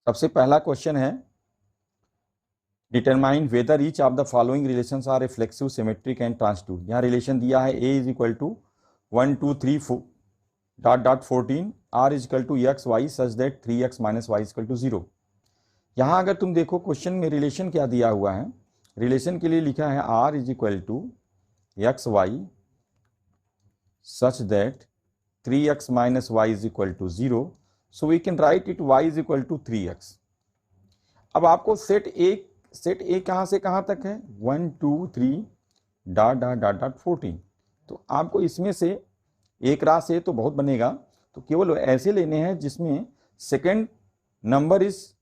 सबसे पहला क्वेश्चन है determine whether each of the following relations are reflexive, symmetric and transitive. यहाँ relation दिया है a is equal to 1 2 3 14 r is equal to x y such that 3x minus y is equal to 0। यहाँ अगर तुम देखो question में relation क्या दिया हुआ है, रिलेशन के लिए लिखा है r is equal to x y such that 3x minus y is equal to 0, so we can write it y is equal to 3x। अब आपको सेट ए कहाँ से कहाँ तक है 1 2 3 डॉट डॉट डॉट डॉट 14, तो आपको इसमें से एक रास ए तो बहुत बनेगा, तो केवल ऐसे लेने हैं जिसमें second number is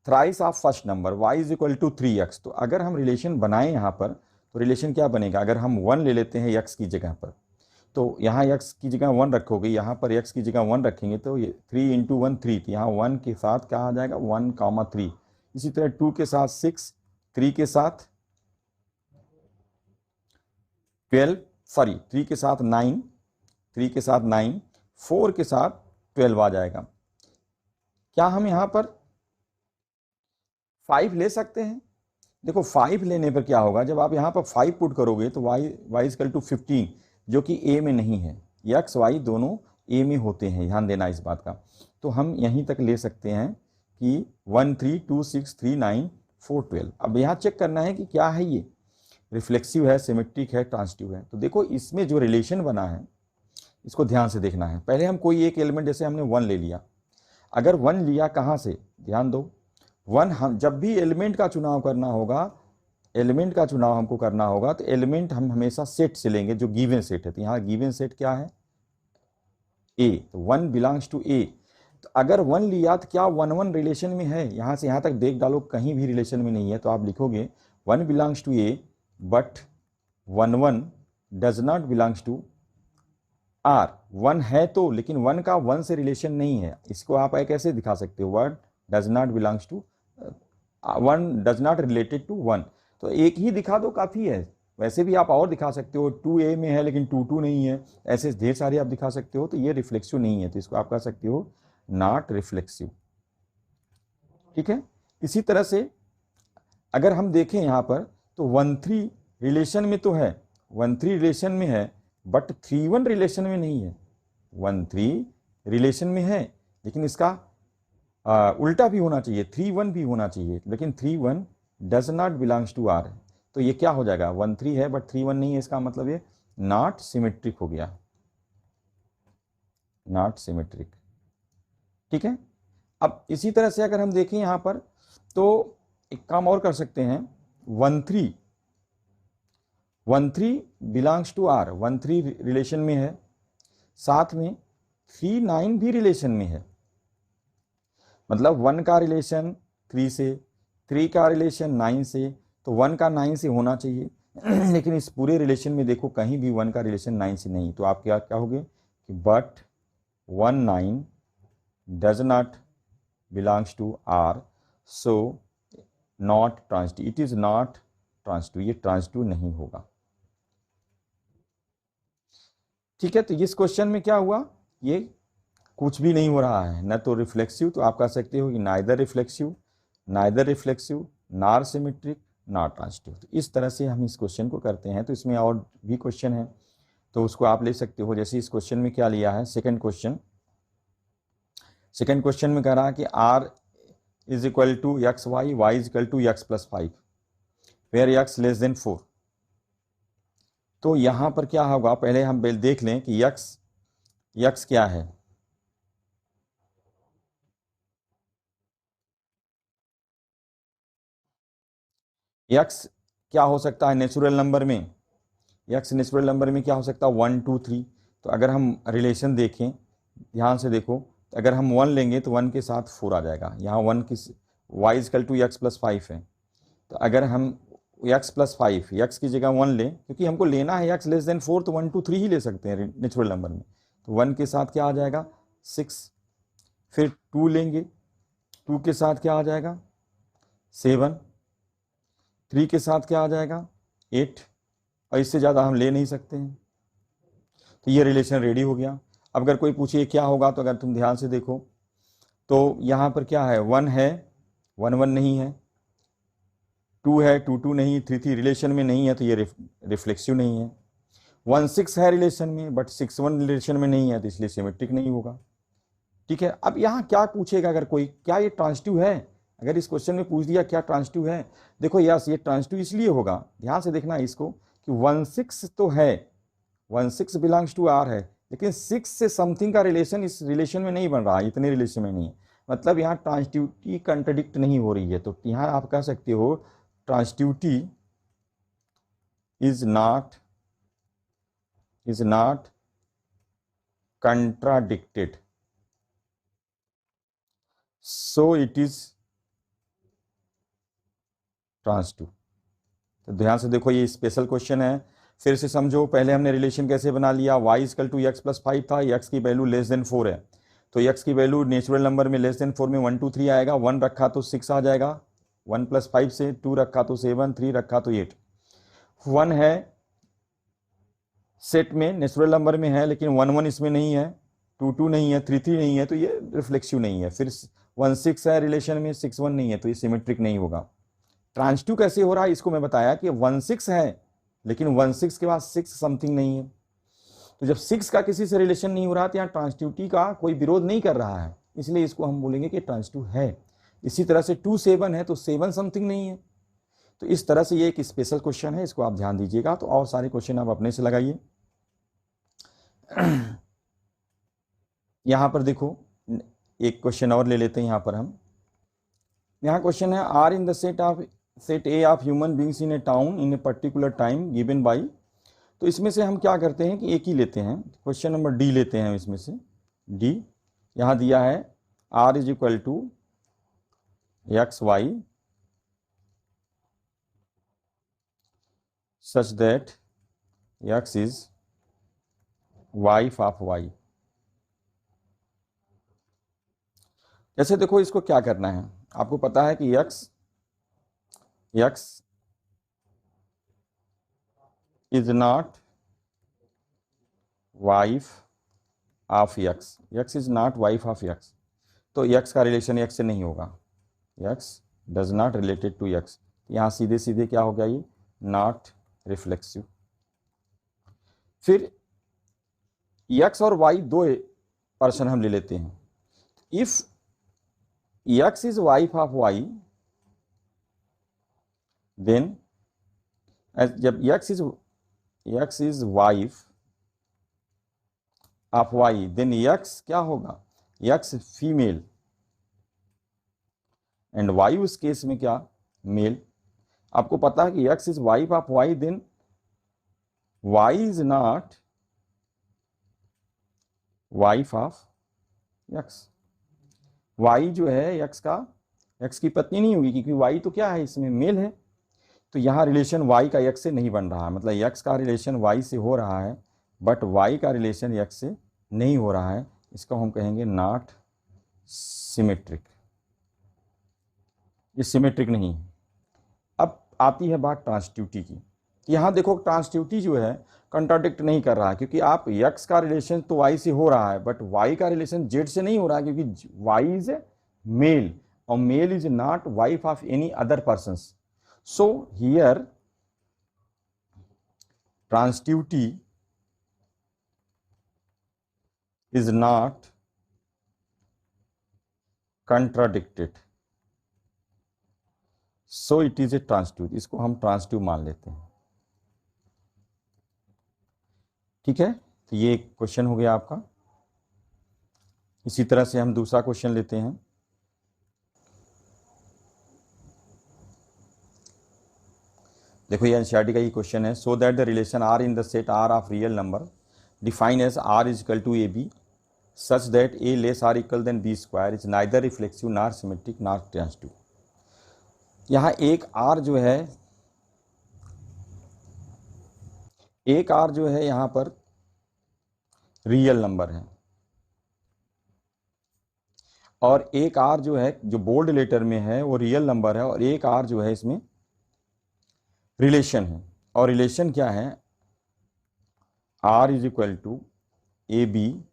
thrice of first number, y is equal to 3x। तो अगर हम रिलेशन बनाएं यहाँ पर तो रिलेशन क्या बनेगा, अगर हम 1 ले लेते हैं x की जगह पर, तो यहाँ x की जगह 1 रखोगे, यहाँ पर x की जगह 1 रखेंगे तो ये 3 इंटू 1 3, तो यहाँ 1 के साथ क्या आ जाएगा 1 3। इसी तरह 2 के साथ 6, 3 के साथ 12, सॉरी 3 के साथ 9, 3 के साथ 9, 4 के साथ 12 आ जाएगा। क्या हम यहाँ पर 5 ले सकते हैं? देखो 5 लेने पर क्या होगा, जब आप यहाँ पर 5 पुट करोगे तो y इक्वल टू 15, जो कि a में नहीं है, x y दोनों a में होते हैं, ध्यान देना इस बात का। तो हम यहीं तक ले सकते हैं कि 1 3 2 6 3 9 4 12। अब यहाँ चेक करना है कि क्या है, ये रिफ्लेक्सिव है, सिमेट्रिक है, ट्रांसटिव है। तो देखो इसमें जो रिलेशन बना है इसको ध्यान से देखना है। पहले हम कोई एक एलिमेंट, जैसे हमने 1 ले लिया, अगर 1 लिया कहाँ से, ध्यान दो 1, हम जब भी एलिमेंट का चुनाव करना होगा, एलिमेंट का चुनाव हमको करना होगा तो एलिमेंट हम हमेशा सेट से लेंगे जो गिवन सेट है। तो यहाँ गिवन सेट क्या है a, तो 1 बिलोंग्स टू a। तो अगर 1 लिया तो क्या 1 1 रिलेशन में है, यहाँ से यहाँ तक देख डालो, कहीं भी रिलेशन में नहीं है, तो आप लिखोगे 1 belongs to a but 1 1 does not belongs to r। 1 है तो, लेकिन 1 का 1 से रिलेशन नहीं है। इसको आप कैसे दिखा सकते हो, word does not belongs to 1 does not related to 1, तो एक ही दिखा दो काफ़ी है। वैसे भी आप और दिखा सकते हो, 2a में है लेकिन 2 2 नहीं है, ऐसे ढेर सारे आप दिखा सकते हो। तो ये रिफ्लेक्सिव नहीं है, तो इसको आप कह सकते हो नॉट रिफ्लेक्सिव, ठीक है। इसी तरह से अगर हम देखें यहाँ पर तो 1 3 रिलेशन में तो है, 1 3 रिलेशन में है बट 3 1 रिलेशन में नहीं है। 1 3 रिलेशन में है लेकिन इसका उल्टा भी होना चाहिए, 3 1 भी होना चाहिए, लेकिन 3 1 does not belongs to r. तो ये क्या हो जाएगा, 1 3 है बट 3 1 नहीं है, इसका मतलब ये नॉट सिमेट्रिक हो गया, नॉट सिमेट्रिक, ठीक है। अब इसी तरह से अगर हम देखें यहाँ पर तो एक काम और कर सकते हैं, 1 3 बिलोंग्स टू आर, 1 3 रिलेशन में है, साथ में 3 9 भी रिलेशन में है। मतलब 1 का रिलेशन 3 से, 3 का रिलेशन 9 से, तो 1 का 9 से होना चाहिए लेकिन इस पूरे रिलेशन में देखो कहीं भी 1 का रिलेशन 9 से नहीं, तो आप क्या कहोगे कि but 1 9 does not belongs to r, so not transitive, it is not transitive, ये ट्रांसटिव नहीं होगा, ठीक है। तो इस क्वेश्चन में क्या हुआ, ये कुछ भी नहीं हो रहा है, न तो रिफ्लेक्सिव, तो आप कह सकते हो कि neither reflexive nor symmetric not transitive. तो इस तरह से हम इस क्वेश्चन को करते हैं। तो इसमें और भी क्वेश्चन है तो उसको आप ले सकते हो। जैसे इस क्वेश्चन में क्या लिया है, सेकंड क्वेश्चन में कह रहा है कि r is equal to x y, y is equal to x plus 5 where x less than 4। तो यहाँ पर क्या होगा, पहले हम देख लें कि x क्या है। x क्या हो सकता है नेचुरल नंबर में, x नेचुरल नंबर में क्या हो सकता है 1 2 3। तो अगर हम रिलेशन देखें, ध्यान से देखो, अगर हम 1 लेंगे तो 1 के साथ 4 आ जाएगा। यहाँ 1 की y equal to x plus 5 है, तो अगर हम x प्लस 5 x की जगह 1 लें, क्योंकि हमको लेना है x लेस देन 4, तो 1 2 3 ही ले सकते हैं नेचुरल नंबर में। तो 1 के साथ क्या आ जाएगा 6, फिर 2 लेंगे, 2 के साथ क्या आ जाएगा 7, 3 के साथ क्या आ जाएगा 8, और इससे ज़्यादा हम ले नहीं सकते हैं। तो ये रिलेशन रेडी हो गया। अब अगर कोई पूछे क्या होगा, तो अगर तुम ध्यान से देखो तो यहाँ पर क्या है 1 है 1 1 नहीं है, 2 है, 2 2 नहीं, 3 3 रिलेशन में नहीं है तो ये रिफ्लेक्सिव नहीं है। 1 6 है रिलेशन में बट 6 1 रिलेशन में नहीं है तो इसलिए सिमेट्रिक नहीं होगा। ठीक है, अब यहाँ क्या पूछेगा अगर कोई, क्या ये ट्रांजिटिव है? अगर इस क्वेश्चन में पूछ दिया क्या ट्रांजिटिव है, देखो यस ये ट्रांजिटिव इसलिए होगा, ध्यान से देखना इसको, कि 1 6 तो है, 1 6 बिलोंग्स टू आर है, लेकिन 6 से समथिंग का रिलेशन इस रिलेशन में नहीं बन रहा, इतने रिलेशन में नहीं है, मतलब यहाँ ट्रांजिटिविटी कंट्राडिक्ट नहीं हो रही है। तो यहाँ आप कह सकते हो transitivity is not contradicted, so it is transitive. तो ध्यान से देखो ये स्पेशल क्वेश्चन है, फिर से समझो। पहले हमने रिलेशन कैसे बना लिया, y equal to x plus 5 था, x की वैल्यू लेस देन 4 है, तो x की वैल्यू नेचुरल नंबर में लेस देन 4 में 1 2 3 आएगा, 1 रखा तो 6 आ जाएगा, 1 प्लस 5 से 2 रखा तो 7, 3 रखा तो 8, 1 है सेट में नेचुरल नंबर में है लेकिन 1 1 इसमें नहीं है, 2 2 नहीं है, 3 3 नहीं है तो ये रिफ्लेक्सिव नहीं है। फिर 1 6 है रिलेशन में, 6 1 नहीं है तो ये सिमेट्रिक नहीं होगा। ट्रांजिटिव कैसे हो रहा है इसको मैं बताया कि 1 6 है लेकिन 1 6 के बाद 6 समथिंग नहीं है, तो जब 6 का किसी से रिलेशन नहीं हो रहा तो यहाँ ट्रांजिटिविटी का कोई विरोध नहीं कर रहा है, इसलिए इसको हम बोलेंगे कि ट्रांजिटिव है। इसी तरह से 2 7 है तो 7 समथिंग नहीं है, तो इस तरह से ये एक स्पेशल क्वेश्चन है, इसको आप ध्यान दीजिएगा। तो और सारे क्वेश्चन आप अपने से लगाइए। यहां पर देखो एक क्वेश्चन और ले लेते हैं, यहां पर हम, यहाँ क्वेश्चन है R in the set A of human beings in a town in a particular time given by, तो इसमें से हम क्या करते हैं कि एक ही लेते हैं, क्वेश्चन नंबर डी लेते हैं, इसमें से डी यहाँ दिया है R is equal to x y such that x is wife of y। जैसे देखो इसको क्या करना है, आपको पता है कि x is not wife of x is not wife of x, तो x का रिलेशन x से नहीं होगा, x does not related to x, यहाँ सीधे सीधे क्या हो गया ये नॉट रिफ्लेक्सिव। फिर x और y दो पर्सन हम ले लेते हैं, if x is wife of y then, जब x is wife of y then x क्या होगा, x फीमेल एंड y उस केस में क्या मेल। आपको पता है कि x is wife of y then y is not wife of x, y जो है x की पत्नी नहीं होगी, क्योंकि y तो क्या है इसमें मेल है, तो यहाँ रिलेशन y का x से नहीं बन रहा है, मतलब x का रिलेशन y से हो रहा है बट y का रिलेशन x से नहीं हो रहा है, इसको हम कहेंगे नॉट सिमेट्रिक, ये सिमेट्रिक नहीं है। अब आती है बात ट्रांजिटिविटी की, यहाँ देखो ट्रांजिटिविटी जो है कंट्राडिक्ट नहीं कर रहा है, क्योंकि आप x का रिलेशन तो y से हो रहा है बट y का रिलेशन z से नहीं हो रहा है, क्योंकि y इज मेल और male is not wife of any other person. So here transitivity is not contradicted, so it is a transitive, इसको हम ट्रांजिटिव मान लेते हैं। ठीक है, तो ये एक क्वेश्चन हो गया आपका। इसी तरह से हम दूसरा क्वेश्चन लेते हैं। देखो ये एनसीईआरटी का ये क्वेश्चन है, so that the relation R in the set R of real number define as R is equal to a b such that a less or equal than b square is neither reflexive not symmetric not transitive. यहाँ एक are जो है, एक are जो है यहाँ पर real number है और एक आर जो है जो बोल्ड लेटर में है वो रियल नंबर है, और एक आर जो है इसमें रिलेशन है, और रिलेशन क्या है, R is equal to a b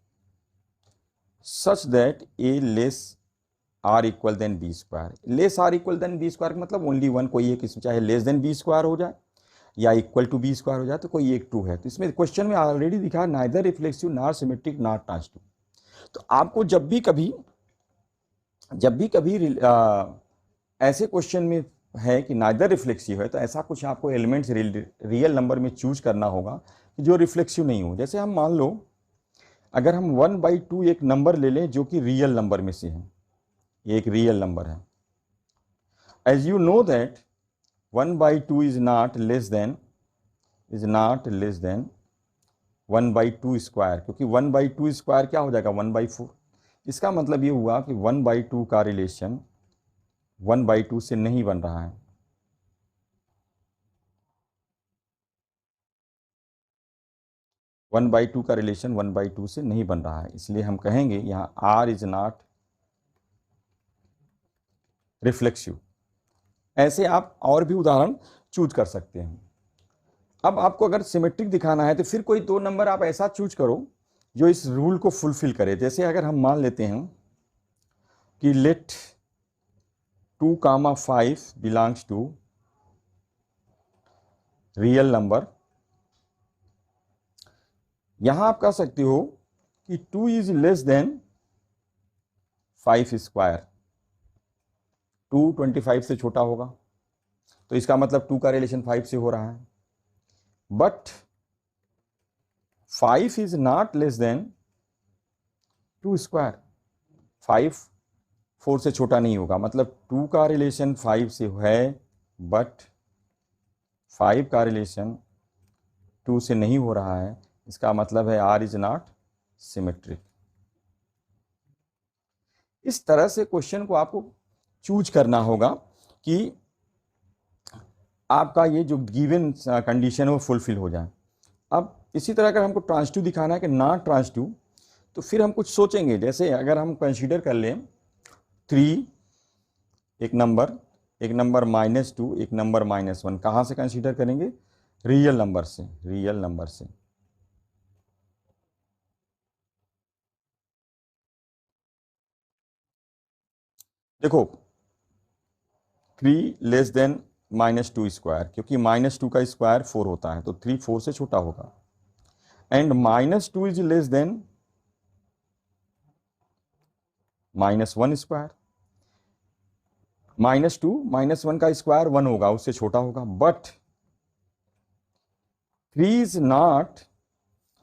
such that a less or equal than b square. Less or equal than b square मतलब ओनली वन, कोई एक इसमें चाहे लेस देन बी स्क्वायर हो जाए या इक्वल टू बी स्क्वायर हो जाए, तो कोई एक ट्रू है। तो इसमें क्वेश्चन में ऑलरेडी दिखा है neither reflexive nor symmetric nor transitive. तो आपको जब भी कभी ऐसे क्वेश्चन में है कि नाइदर रिफ्लेक्सिव है, तो ऐसा कुछ आपको एलिमेंट्स रियल नंबर में चूज करना होगा कि जो रिफ्लेक्सिव नहीं हो। जैसे हम मान लो अगर हम 1/2 एक नंबर ले लें जो कि रियल नंबर में से है, ये एक रियल नंबर है। As you know that 1/2 is not less than 1/2 square, क्योंकि 1/2 स्क्वायर क्या हो जाएगा 1/4। इसका मतलब ये हुआ कि 1/2 का रिलेशन 1/2 से नहीं बन रहा है। वन बाई टू का रिलेशन 1/2 से नहीं बन रहा है, इसलिए हम कहेंगे यहां आर इज नॉट रिफ्लेक्सिव। ऐसे आप और भी उदाहरण चूज कर सकते हैं। अब आपको अगर सिमेट्रिक दिखाना है तो फिर कोई दो नंबर आप ऐसा चूज करो जो इस रूल को फुलफिल करे। जैसे अगर हम मान लेते हैं कि let 2, 5 belongs to real number, यहां आप कह सकते हो कि 2 इज लेस देन 5 स्क्वायर। 2 25 से छोटा होगा, तो इसका मतलब 2 का रिलेशन 5 से हो रहा है। But 5 is not less then 2 square. 5 4 से छोटा नहीं होगा, मतलब 2 का रिलेशन 5 से है बट 5 का रिलेशन 2 से नहीं हो रहा है। इसका मतलब है आर इज नॉट सिमेट्रिक। इस तरह से क्वेश्चन को आपको चूज करना होगा कि आपका ये जो गिवन कंडीशन है वो फुलफिल हो जाए। अब इसी तरह अगर हमको ट्रांजिटिव दिखाना है कि नॉट ट्रांजिटिव, तो फिर हम कुछ सोचेंगे। जैसे अगर हम कंसीडर कर लें 3 एक नंबर, एक नंबर -2, एक नंबर -1, कहाँ से कंसीडर करेंगे? रियल नंबर से, रियल नंबर से। देखो 3 लेस देन -2 स्क्वायर, क्योंकि -2 का स्क्वायर 4 होता है, तो 3 4 से छोटा होगा। And -2 is less than -1 square. -2 -1 का स्क्वायर 1 होगा, उससे छोटा होगा। But 3 is not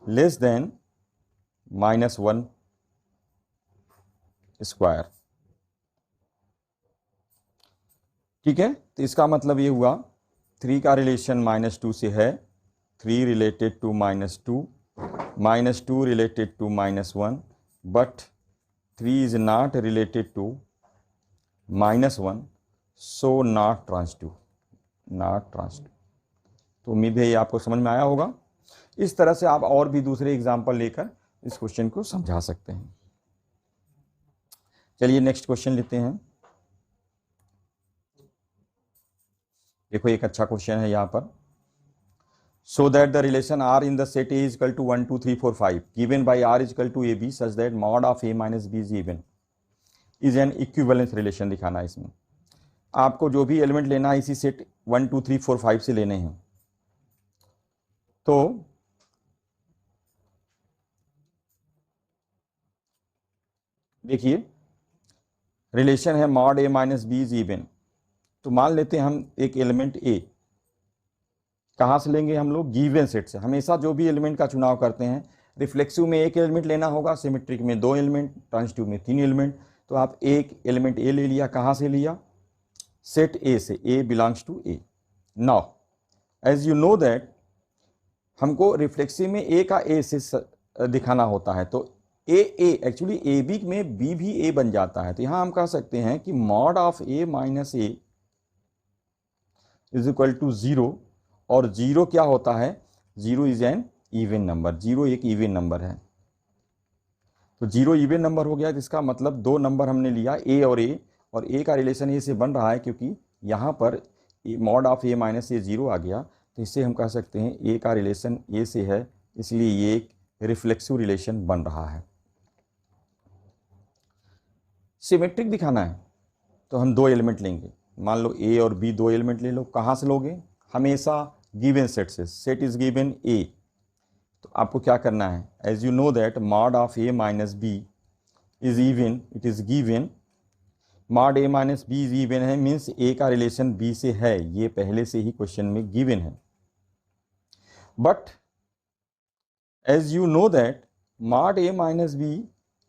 less then -1 square. ठीक है, तो इसका मतलब ये हुआ 3 का रिलेशन -2 से है, 3 related to -2, -2 related to -1, but 3 is not related to -1, so not transitive, not transitive. तो उम्मीद है ये आपको समझ में आया होगा। इस तरह से आप और भी दूसरे एग्जाम्पल लेकर इस क्वेश्चन को समझा सकते हैं। चलिए नेक्स्ट क्वेश्चन लेते हैं। देखो एक अच्छा क्वेश्चन है यहाँ पर। So that the relation R in the set A is equal to 1 2 3 4 5 given by R is equal to a b such that mod of a minus b is even is an equivalence relation दिखाना है। इसमें आपको जो भी element लेना है इसी set 1 2 3 4 5 से लेने हैं। तो देखिए रिलेशन है mod A minus b is even. तो मान लेते हैं हम एक एलिमेंट ए, कहाँ से लेंगे हम लोग? गिवन सेट से। हमेशा जो भी एलिमेंट का चुनाव करते हैं, रिफ्लेक्सिव में एक एलिमेंट लेना होगा, सिमेट्रिक में 2 एलिमेंट, ट्रांजिटिव में 3 एलिमेंट। तो आप एक एलिमेंट ए ले लिया, कहाँ से लिया? सेट ए से, A belongs to A. Now as you know that हमको रिफ्लेक्सिव में ए का ए से दिखाना होता है, तो ए एक्चुअली ए बी में बी भी ए बन जाता है। तो यहां हम कह सकते हैं कि mod of a minus a is equal to 0, और 0 क्या होता है? 0 इज एन इवन नंबर, 0 एक इवन नंबर है। तो 0 इवन नंबर हो गया, जिसका मतलब 2 नंबर हमने लिया ए, और ए का रिलेशन ए से बन रहा है, क्योंकि यहाँ पर मॉड ऑफ ए माइनस ए 0 आ गया। तो इससे हम कह सकते हैं ए का रिलेशन ए से है, इसलिए ये एक रिफ्लेक्सिव रिलेशन बन रहा है। सिमेट्रिक दिखाना है तो हम दो एलिमेंट लेंगे, मान लो ए और बी दो एलिमेंट ले लो। कहाँ से लोगे? हमेशा गिवन सेट से। सेट इज गिवन ए, तो आपको क्या करना है, as you know that mod of a minus b is even, it is given. Mod A minus b is even है, मीन्स ए का रिलेशन बी से है, ये पहले से ही क्वेश्चन में गिवन है। But as you know that mod A minus b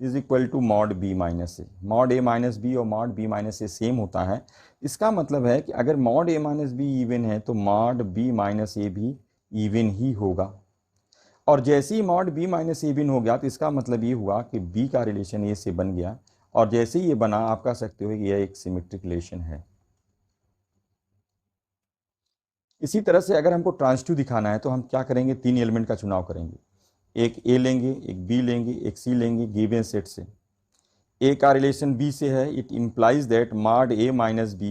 is equal to mod B minus a. Mod A minus B और मॉड बी माइनस ए सेम होता है। इसका मतलब है कि अगर mod A minus be even है तो मॉड बी माइनस ए भी इवन ही होगा। और जैसे ही mod B minus A even हो गया तो इसका मतलब ये हुआ कि बी का रिलेशन ए से बन गया, और जैसे ही ये बना आप कह सकते हो कि यह एक सिमेट्रिक रिलेशन है। इसी तरह से अगर हमको ट्रांजिटिव दिखाना है तो हम क्या करेंगे, तीन एलिमेंट का चुनाव करेंगे, एक ए लेंगे, एक बी लेंगे, एक सी लेंगे गिवन सेट से। ए का रिलेशन बी से है, it implies that mod A minus b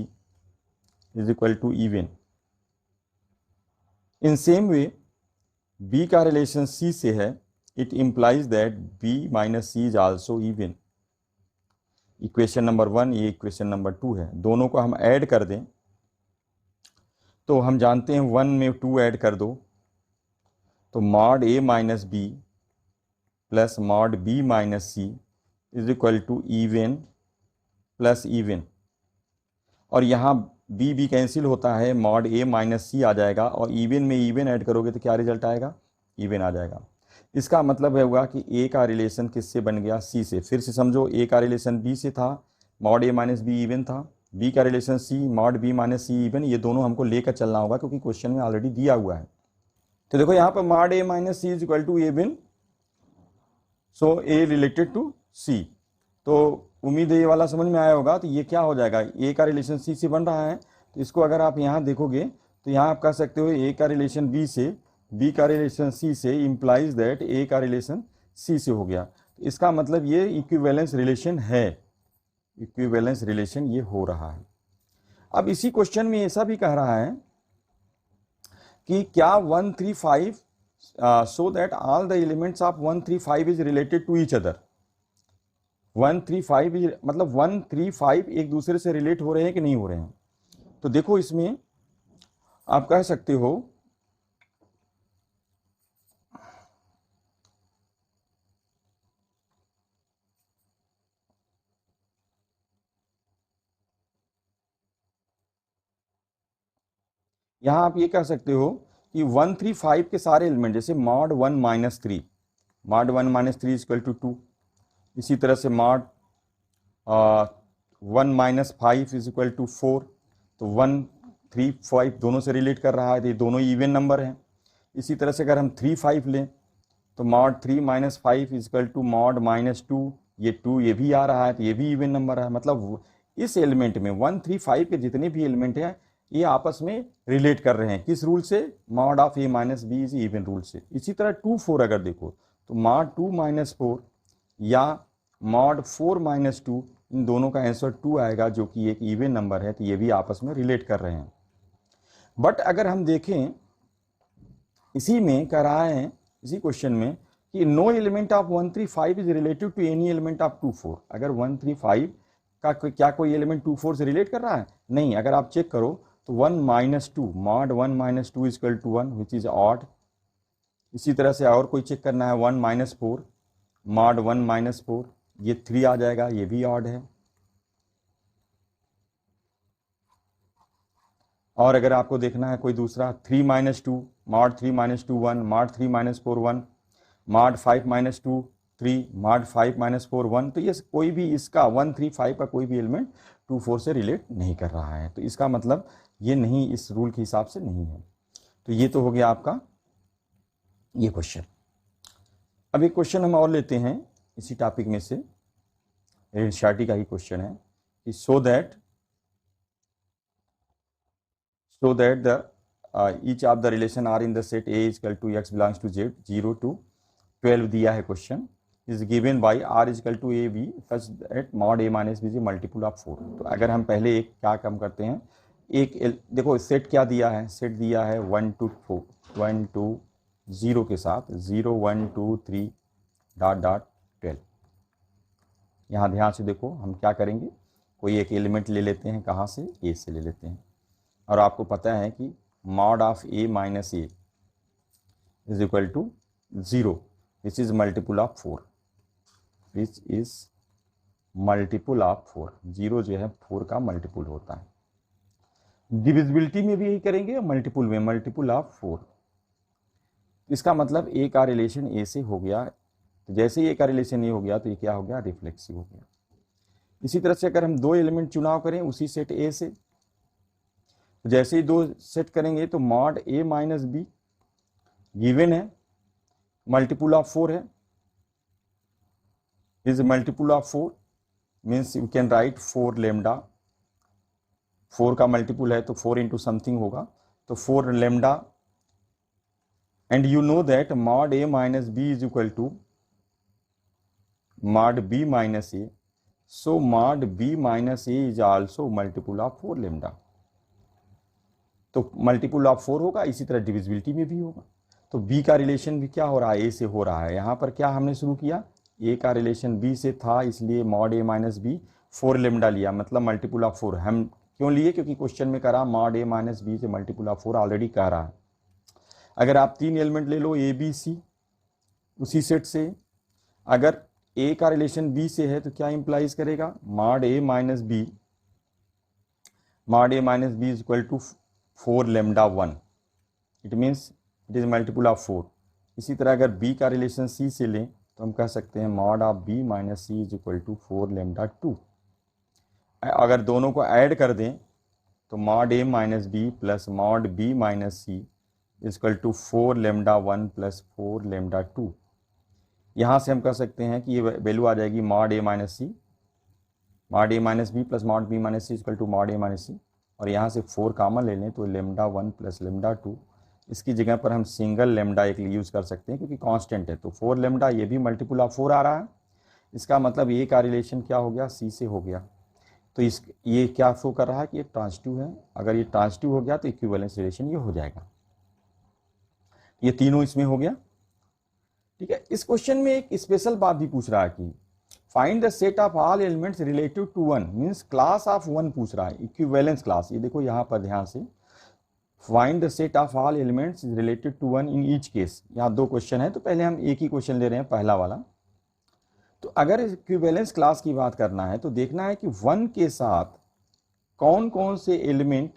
is equal to even. In same way b का रिलेशन सी से है, it implies that b minus C is also even. Equation number 1, ये equation number 2 है। दोनों को हम ऐड कर दें तो हम जानते हैं 1 में 2 ऐड कर दो तो mod A minus B plus mod B minus C is equal to even plus even. और यहाँ बी बी कैंसिल होता है, मॉड ए माइनस सी आ जाएगा, और इवन में इवन ऐड करोगे तो क्या रिजल्ट आएगा, इवन आ जाएगा। इसका मतलब है हुआ कि ए का रिलेशन किससे बन गया, सी से। फिर से समझो, ए का रिलेशन बी से था, mod A minus be even था, बी का रिलेशन सी, mod B minus see even. ये दोनों हमको लेकर चलना होगा क्योंकि क्वेश्चन में ऑलरेडी दिया हुआ है। तो देखो यहाँ पर mod A minus C is equal to even, so A related to C. तो उम्मीद है ये वाला समझ में आया होगा। तो ये क्या हो जाएगा, ए का रिलेशन सी से बन रहा है, तो इसको अगर आप यहाँ देखोगे तो यहाँ आप कह सकते हो ए का रिलेशन बी से, बी का रिलेशन सी से इंप्लाइज दैट ए का रिलेशन सी से हो गया। तो इसका मतलब ये इक्विवेलेंस रिलेशन है, इक्विवेलेंस रिलेशन ये हो रहा है। अब इसी क्वेश्चन में ऐसा भी कह रहा है कि क्या 135 so that all the elements of 135 is related to each other। 135 मतलब 135 एक दूसरे से रिलेट हो रहे हैं कि नहीं हो रहे हैं। तो देखो इसमें आप कह सकते हो यहां आप ये कह सकते हो कि 135 के सारे एलिमेंट, जैसे mod 1 minus 3, mod 1 minus 3 equal to 2। इसी तरह से mod 1 minus 5 is equal to 4। तो 1 3 5 दोनों से रिलेट कर रहा है, तो ये दोनों इवन नंबर हैं। इसी तरह से अगर हम 3 5 लें तो mod 3 minus 5 is equal to mod minus 2, ये 2 ये भी आ रहा है, तो ये भी इवन नंबर है। मतलब इस एलिमेंट में 1 3 5 के जितने भी एलिमेंट हैं ये आपस में रिलेट कर रहे हैं, किस रूल से, mod of a minus b is even rule से। इसी तरह 2 4 अगर देखो तो मॉड 2 माइनस 4 या मॉड 4 माइनस 2, इन दोनों का आंसर 2 आएगा, जो कि एक इवन नंबर है, तो ये भी आपस में रिलेट कर रहे हैं। बट अगर हम देखें इसी में कह रहा है, इसी क्वेश्चन में कि no element of 135 is related to any element of 2 4। अगर 135 का क्या कोई एलिमेंट 2 4 से रिलेट कर रहा है, नहीं। अगर आप चेक करो तो 1 minus 2, mod 1 minus 2 equal to 1 which is odd. इसी तरह से और कोई चेक करना है, 1 माइनस 4, मॉड 1 माइनस 4, ये 3 आ जाएगा, ये भी ऑड है। और अगर आपको देखना है कोई दूसरा 3 minus 2, mod 3 minus 2 1, mod 3 minus 4 1, mod 5 minus 2 3, mod 5 minus 4 1, तो ये कोई भी इसका 1 3 5 का कोई भी एलिमेंट 2 4 से रिलेट नहीं कर रहा है। तो इसका मतलब ये नहीं, इस रूल के हिसाब से नहीं है। तो ये तो हो गया आपका ये क्वेश्चन। अब एक क्वेश्चन हम और लेते हैं इसी टॉपिक में से, एनसीईआरटी का ही क्वेश्चन है कि so that the each of the relation are in the set A is equal to x belongs to z 0 to 12 दिया है question, is given by r is equal to a b such that mod a minus b is a multiple of 4। तो अगर हम पहले एक क्या काम करते हैं, एक देखो सेट क्या दिया है, सेट दिया है 1 to 4 1 to 0 के साथ 0 1 2 3 डॉट डॉट 12। यहाँ ध्यान से देखो, हम क्या करेंगे, कोई एक एलिमेंट ले लेते हैं, कहाँ से, ए से ले लेते हैं, और आपको पता है कि mod of a minus a is equal to 0, which is multiple of 4, which is multiple of 4। 0 जो है 4 का मल्टीपल होता है। डिविजिबिलिटी में भी यही करेंगे, मल्टीपल में, मल्टीपल ऑफ 4। इसका मतलब ए का रिलेशन ए से हो गया, तो जैसे ही ए का रिलेशन ए हो गया तो ये क्या हो गया, रिफ्लेक्सिव हो गया। इसी तरह से अगर हम दो एलिमेंट चुनाव करें उसी सेट ए से, तो जैसे ही दो सेट करेंगे तो mod A minus be given है, मल्टीपल ऑफ 4 है, is multiple of 4 means you can write 4 lambda, 4 का मल्टीपल है तो 4 इंटू समथिंग होगा, तो 4 lambda, and you know that mod A minus b is equal to mod B minus a, so mod B minus a is also multiple of 4 lambda. तो multiple of 4 होगा, इसी तरह divisibility में भी होगा। तो बी का रिलेशन भी क्या हो रहा है, ए से हो रहा है। यहाँ पर क्या हमने शुरू किया, ए का रिलेशन बी से था, इसलिए मॉड ए माइनस बी 4 लेमडा लिया, मतलब मल्टीपल ऑफ 4। हम क्यों लिए, क्योंकि क्वेश्चन में कह रहा मॉड ए माइनस बी से मल्टीपल ऑफ 4 ऑलरेडी कह रहा है। अगर आप 3 एलिमेंट ले लो ए बी सी उसी सेट से, अगर ए का रिलेशन बी से है तो क्या इंप्लाइज करेगा, mod A minus b, mod A minus b is equal to 4 lambda 1, it means it is multiple of 4। इसी तरह अगर बी का रिलेशन सी से लें तो हम कह सकते हैं mod of b minus C is equal to 4 lambda 2। अगर दोनों को ऐड कर दें तो mod A minus B plus mod B minus C is equal to 4 lambda 1 plus 4 lambda 2। यहाँ से हम कह सकते हैं कि ये वैल्यू आ जाएगी mod A minus C, mod A minus B plus mod B minus C equal to mod A minus C, और यहाँ से 4 कॉमन ले लें तो लेमडा 1 प्लस लेमडा 2। इसकी जगह पर हम सिंगल लेमडा एक यूज़ कर सकते हैं क्योंकि कांस्टेंट है, तो 4 लेमडा, ये भी मल्टीपल ऑफ 4 आ रहा है। इसका मतलब ए का रिलेशन क्या हो गया, सी से हो गया। तो ये क्या शो कर रहा है कि ये ट्रांजिटिव है। अगर ये ट्रांजिटिव हो गया तो इक्विवेलेंस रिलेशन ये हो जाएगा। ये तीनों इसमें हो गया, ठीक है। इस क्वेश्चन में एक स्पेशल बात भी पूछ रहा है कि find the set of all elements relative to 1, means class of 1 पूछ रहा है, इक्विवेलेंस क्लास। ये देखो यहाँ पर ध्यान से, find the set of all elements related to 1 in each case. यहाँ 2 क्वेश्चन है, तो पहले हम एक ही क्वेश्चन ले रहे हैं, पहला वाला। तो अगर इक्विवेलेंस क्लास की बात करना है तो देखना है कि 1 के साथ कौन कौन से एलिमेंट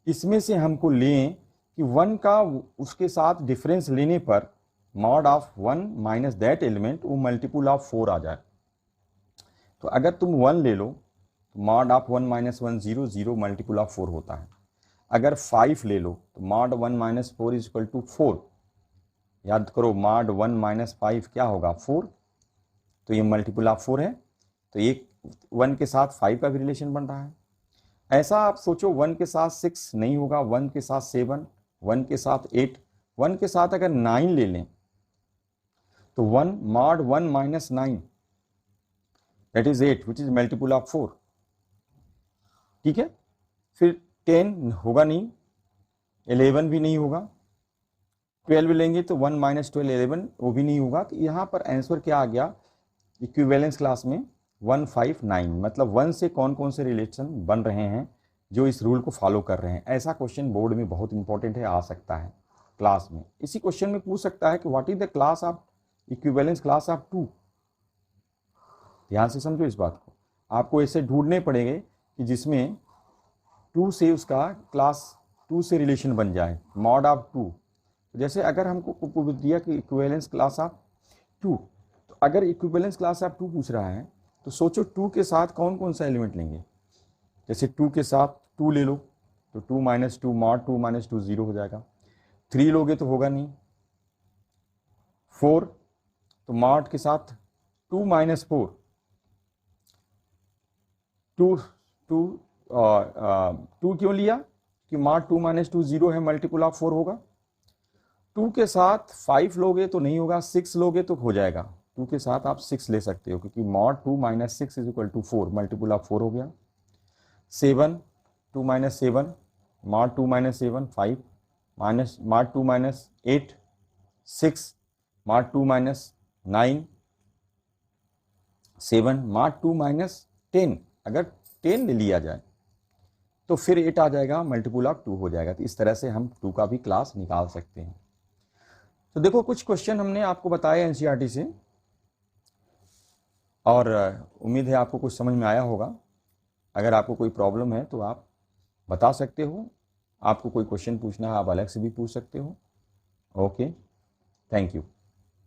इसमें से हमको लें कि 1 का उसके साथ डिफरेंस लेने पर mod of 1 minus that element वो मल्टीपल ऑफ 4 आ जाए। तो अगर तुम 1 ले लो तो mod of 1 minus 1 0 0 multiple of 4 होता है। अगर 5 ले लो तो mod 1 minus 4 is equal to 4। याद करो, मॉड 1 माइनस 5 क्या होगा, 4। तो ये मल्टीपल ऑफ 4 है, तो एक 1 के साथ 5 का भी रिलेशन बन रहा है। ऐसा आप सोचो 1 के साथ 6 नहीं होगा, 1 के साथ 7, 1 के साथ 8, 1 के साथ अगर 9 ले लें तो 1 mod 1 minus 9 that is 8 which is multiple of 4, ठीक है। फिर 10 होगा नहीं, 11 भी नहीं होगा, 12 लेंगे तो 1 माइनस 12 11, वो भी नहीं होगा। तो यहाँ पर आंसर क्या आ गया इक्विवेलेंस क्लास में, 1 5 9, मतलब 1 से कौन कौन से रिलेशन बन रहे हैं जो इस रूल को फॉलो कर रहे हैं। ऐसा क्वेश्चन बोर्ड में बहुत इंपॉर्टेंट है, आ सकता है क्लास में। इसी क्वेश्चन में पूछ सकता है कि what is the class of equivalence class of 2। ध्यान से समझो इस बात को, आपको ऐसे ढूंढने पड़ेंगे कि जिसमें 2 से उसका क्लास 2 से रिलेशन बन जाए, मॉड ऑफ 2। जैसे अगर हमको दिया कि इक्विवेलेंस क्लास ऑफ 2, तो अगर इक्विवेलेंस क्लास ऑफ 2 पूछ रहा है तो सोचो 2 के साथ कौन कौन सा एलिमेंट लेंगे। जैसे 2 के साथ 2 ले लो तो 2 माइनस 2 मॉड 2 माइनस 2 0 हो जाएगा। 3 लोगे तो होगा नहीं। 4 तो मॉड के साथ 2 माइनस 4, 2 क्यों लिया कि मॉड 2 माइनस 2 0 है, मल्टीपल ऑफ 4 होगा। 2 के साथ 5 लोगे तो नहीं होगा, 6 लोगे तो हो जाएगा। 2 के साथ आप 6 ले सकते हो क्योंकि mod 2 minus 6 is equal to 4, multiple of 4 हो गया। 7 2 minus 7 mod 2 minus 7 5 minus mod 2 minus 8 6 mod 2 minus 9 7 mark 2 minus 10, अगर 10 ले लिया जाए तो फिर 8 आ जाएगा, मल्टीपल ऑफ 2 हो जाएगा। तो इस तरह से हम 2 का भी क्लास निकाल सकते हैं। तो देखो कुछ क्वेश्चन हमने आपको बताए एनसीईआरटी से, और उम्मीद है आपको कुछ समझ में आया होगा। अगर आपको कोई प्रॉब्लम है तो आप बता सकते हो, आपको कोई क्वेश्चन पूछना है आप अलग से भी पूछ सकते हो। Okay, thank you.